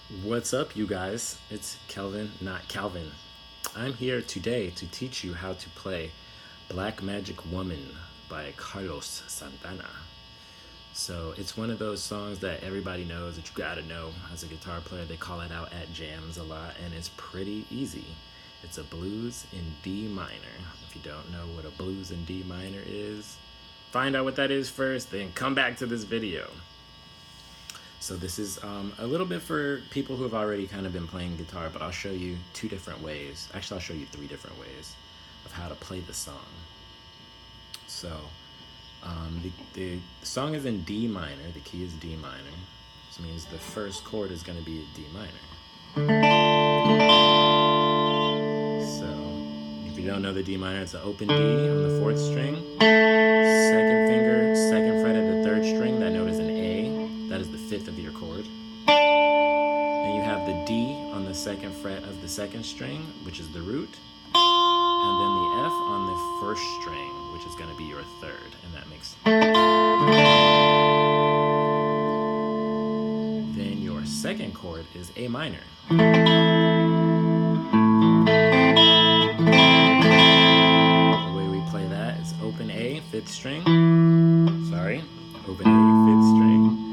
What's up, you guys? It's Kelvin, not Calvin. I'm here today to teach you how to play Black Magic Woman by Carlos Santana. So it's one of those songs that everybody knows that you gotta know as a guitar player. They call it out at jams a lot, and it's pretty easy. It's a blues in D minor. If you don't know what a blues in D minor is, find out what that is first, then come back to this video. So this is a little bit for people who have already kind of been playing guitar, but I'll show you two different ways. Actually, I'll show you three different ways of how to play the song. So the song is in D minor. The key is D minor. This means the first chord is going to be a D minor. So if you don't know the D minor, it's an open D on the fourth string. Second finger, second fret of the third string. That note is an A. That is the fifth of your chord. Then you have the D on the second fret of the second string, which is the root. And then the F on the first string, which is going to be your third. And that makes... Then your second chord is A minor. The way we play that is open A, fifth string. Sorry, open A, fifth string.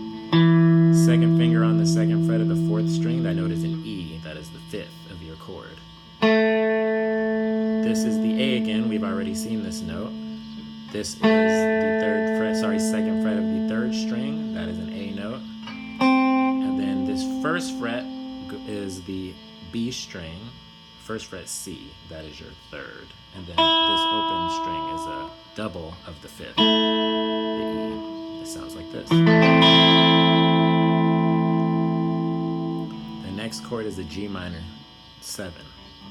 Second finger on the second fret of the fourth string, that note is an E, that is the fifth of your chord. This is the A again, we've already seen this note. This is the second fret of the third string, that is an A note. And then this first fret is the B string, first fret C, that is your third. And then this open string is a double of the fifth, the E. It sounds like this. Next chord is a G minor 7.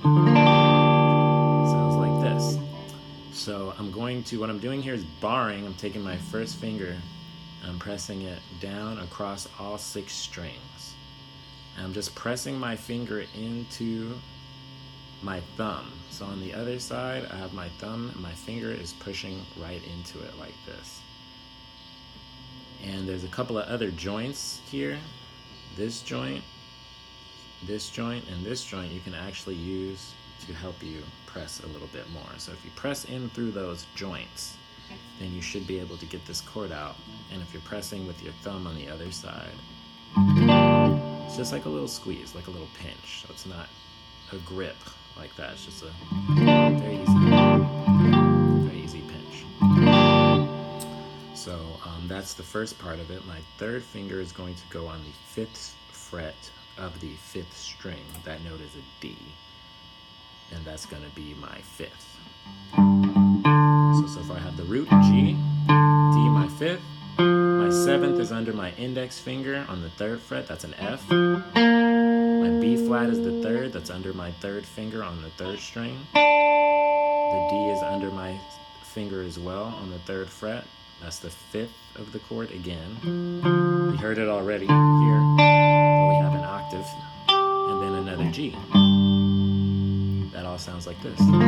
Sounds like this. So what I'm doing here is barring. I'm taking my first finger, I'm pressing it down across all 6 strings. And I'm just pressing my finger into my thumb. So on the other side, I have my thumb and my finger is pushing right into it like this. And there's a couple of other joints here. This joint, and this joint you can actually use to help you press a little bit more. So if you press in through those joints, then you should be able to get this chord out. And if you're pressing with your thumb on the other side, it's just like a little squeeze, like a little pinch. So it's not a grip like that. It's just a very easy pinch. So that's the first part of it. My third finger is going to go on the 5th fret of the 5th string. That note is a D, and that's going to be my 5th. So far I have the root, G, D, my 5th. My 7th is under my index finger on the 3rd fret, that's an F. My B flat is the 3rd, that's under my 3rd finger on the 3rd string. The D is under my finger as well on the 3rd fret. That's the 5th of the chord again. We heard it already here, but we have an octave, and then another G. That all sounds like this. And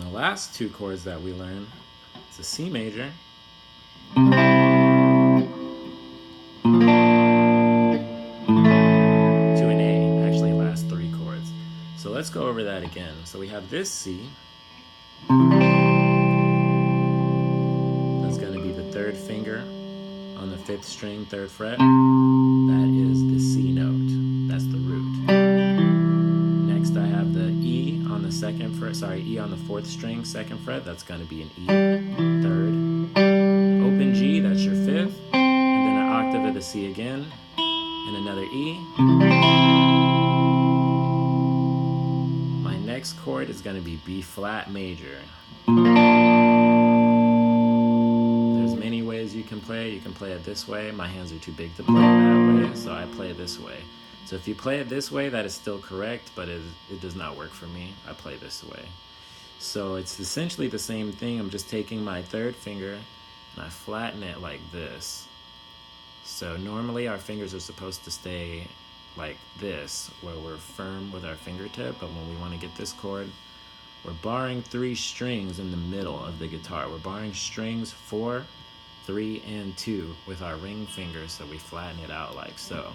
the last 2 chords that we learn is a C major, to an A, actually last 3 chords. So let's go over that again. So we have this C. That's going to be the 3rd finger on the 5th string, 3rd fret. That is the C note. That's the root. Next I have the E on the E on the 4th string, 2nd fret. That's going to be an E, 3rd. Open G, that's your 5th. And then an octave of the C again, and another E. My next chord is going to be B flat major. There's many ways you can play. You can play it this way. My hands are too big to play that way, so I play it this way. So if you play it this way, that is still correct, but it does not work for me. I play this way. So it's essentially the same thing. I'm just taking my 3rd finger and I flatten it like this. So normally our fingers are supposed to stay like this, where we're firm with our fingertip, but when we want to get this chord, we're barring 3 strings in the middle of the guitar. We're barring strings 4, 3 and 2 with our ring finger, so we flatten it out like so.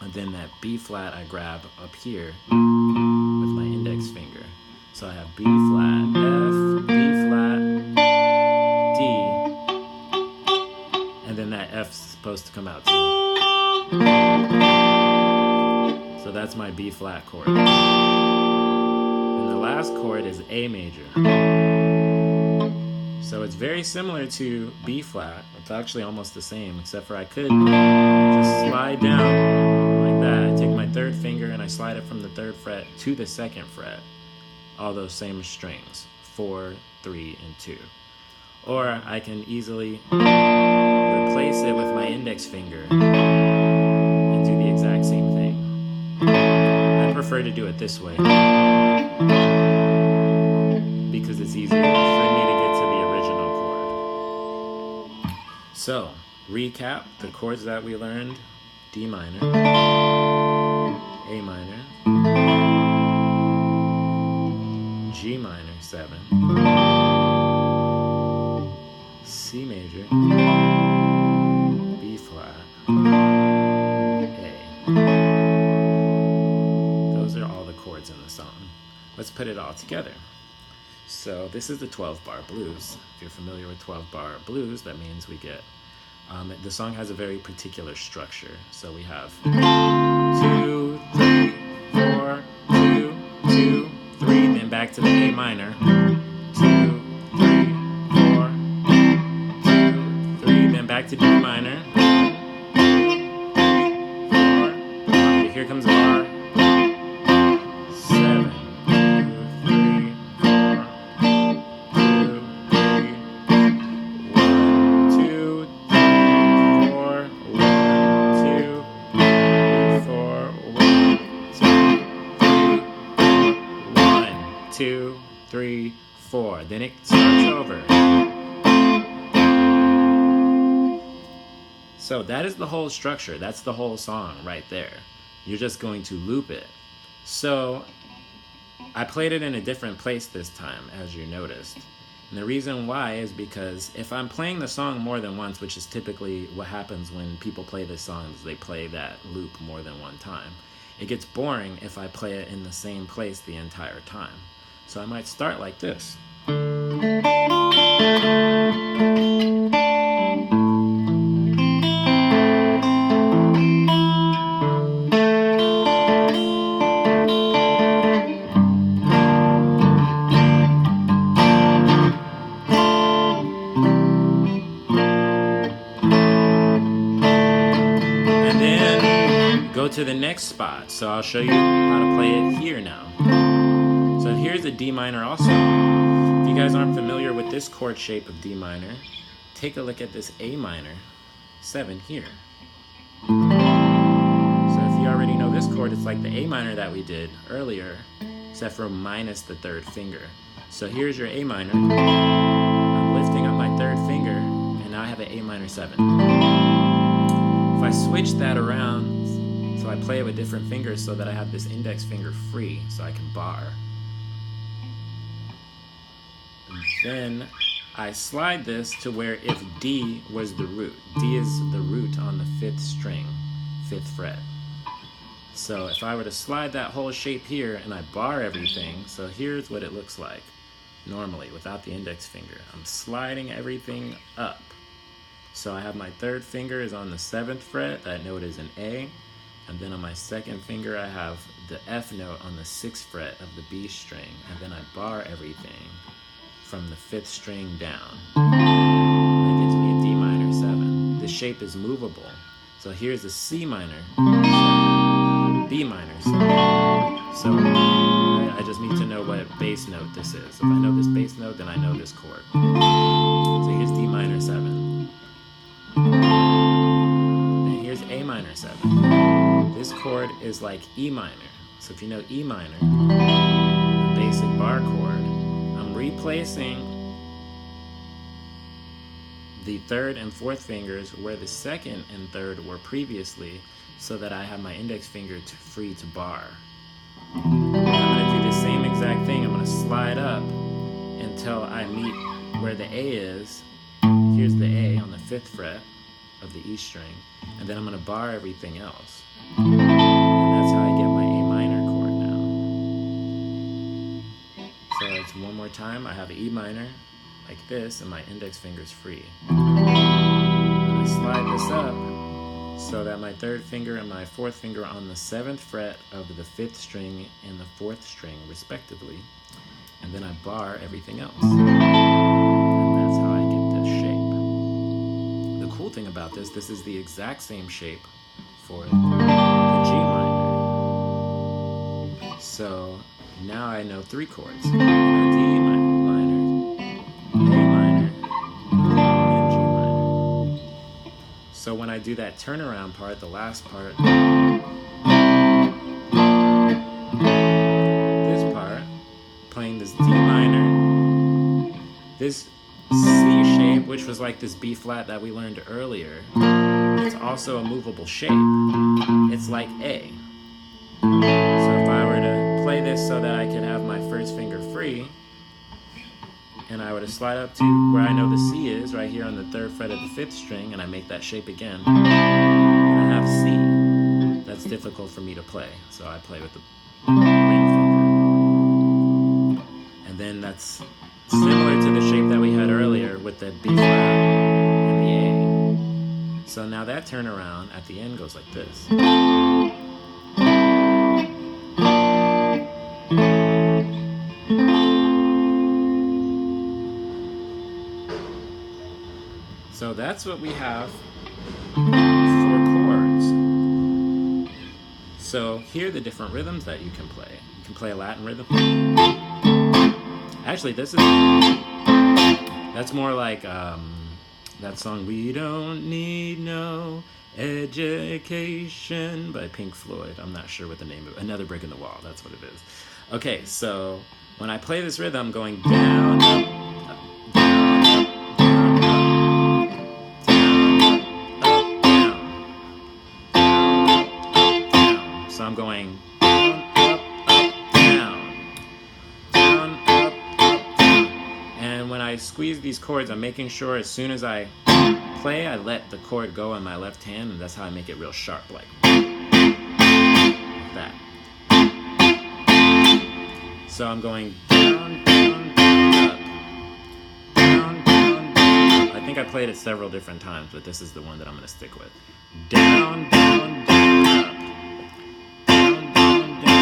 And then that B flat I grab up here with my index finger. So I have B flat, F, B flat, D, and then that F's supposed to come out too. So that's my B flat chord. And the last chord is A major. So it's very similar to B flat. It's actually almost the same, except for I could just slide down like that. I take my third finger and I slide it from the 3rd fret to the 2nd fret. All those same strings, 4, 3, and 2. Or I can easily replace it with my index finger and do the exact same thing. I prefer to do it this way because it's easier for me to get to the original chord. So, recap the chords that we learned: D minor, A minor, G minor 7, C major, B flat, A. Those are all the chords in the song. Let's put it all together. So this is the 12-bar blues. If you're familiar with 12-bar blues, that means we get, the song has a very particular structure. So we have 2, 3, 4, 2, 2, 3, then back to the A minor. 2, 3, 4, 2, 3, then back to D minor. 4, here comes a bar. 7, 2, 3, 2, 3, 4. Then it starts over. So that is the whole structure. That's the whole song right there. You're just going to loop it. So I played it in a different place this time, as you noticed. And the reason why is because if I'm playing the song more than once, which is typically what happens when people play this song, is they play that loop more than one time. It gets boring if I play it in the same place the entire time. So I might start like this. And then go to the next spot. So I'll show you how to play it here now. So here's a D minor also. If you guys aren't familiar with this chord shape of D minor, take a look at this A minor 7 here. So if you already know this chord, it's like the A minor that we did earlier, except for minus the 3rd finger. So here's your A minor. I'm lifting up my 3rd finger, and now I have an A minor 7. If I switch that around, so I play it with different fingers so that I have this index finger free, so I can bar. Then I slide this to where if D was the root. D is the root on the 5th string, 5th fret. So if I were to slide that whole shape here and I bar everything, so here's what it looks like normally without the index finger. I'm sliding everything up. So I have my 3rd finger is on the 7th fret, that note is an A, and then on my 2nd finger I have the F note on the 6th fret of the B string, and then I bar everything from the 5th string down. That gives me a D minor 7. The shape is movable. So here's a C minor, B minor 7. So I just need to know what bass note this is. If I know this bass note, then I know this chord. So here's D minor 7. And here's A minor 7. This chord is like E minor. So if you know E minor, the basic bar chord, I'm replacing the 3rd and 4th fingers where the 2nd and 3rd were previously, so that I have my index finger free to bar. I'm going to do the same exact thing. I'm going to slide up until I meet where the A is, here's the A on the 5th fret of the E string, and then I'm going to bar everything else. And that's how I get my A minor chord now. So it's one more time. I have E minor like this, and my index finger's free. And I slide this up so that my 3rd finger and my 4th finger are on the 7th fret of the 5th string and the 4th string, respectively. And then I bar everything else. And that's how I get this shape. The cool thing about this is the exact same shape for the G minor. So now I know 3 chords. I know D minor, A minor, and G minor. So when I do that turnaround part, the last part, this part, playing this D minor, this C shape, which was like this B flat that we learned earlier, it's also a movable shape. It's like A. So if I were to play this so that I could have my 1st finger free, and I were to slide up to where I know the C is, right here on the 3rd fret of the 5th string, and I make that shape again, and I have C. That's difficult for me to play, so I play with the ring finger. And then that's similar to the shape that we had earlier with the B flat and the A. So now that turnaround at the end goes like this. So that's what we have for chords. So here are the different rhythms that you can play. You can play a Latin rhythm. Actually, that's more like that song, We Don't Need No Education by Pink Floyd. I'm not sure what the name of it. Another Brick in the Wall, that's what it is. Okay, so when I play this rhythm, I'm going down, up, up, down, up, down, up, down, up, down. So I'm going down, up, down, down, up, down. And when I squeeze these chords, I'm making sure as soon as I play, I let the chord go on my left hand, and that's how I make it real sharp, like that. So I'm going down, down, down, up, down, down, down, up. I think I played it several different times, but this is the one that I'm going to stick with. Down, down, down, up. Down, down, down, up.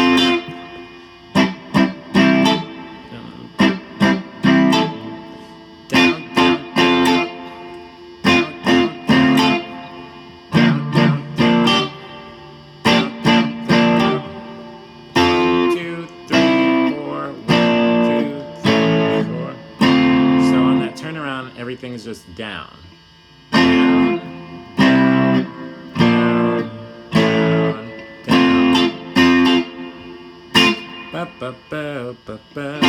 Everything's just down. Down, down, down, down, down. Ba, ba, ba, ba, ba.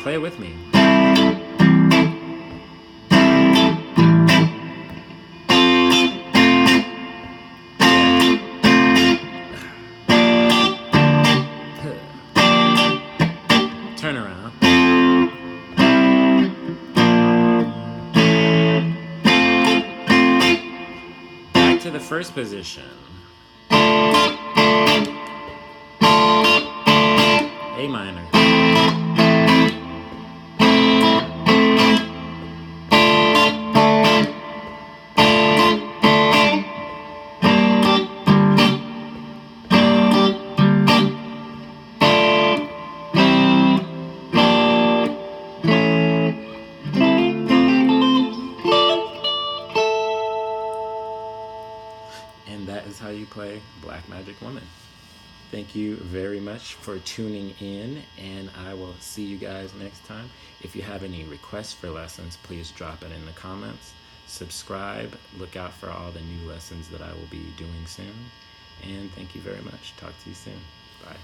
Play it with me. Turn around. To the first position. A minor. And that is how you play Black Magic Woman. Thank you very much for tuning in, and I will see you guys next time. If you have any requests for lessons, please drop it in the comments. Subscribe. Look out for all the new lessons that I will be doing soon. And thank you very much. Talk to you soon. Bye.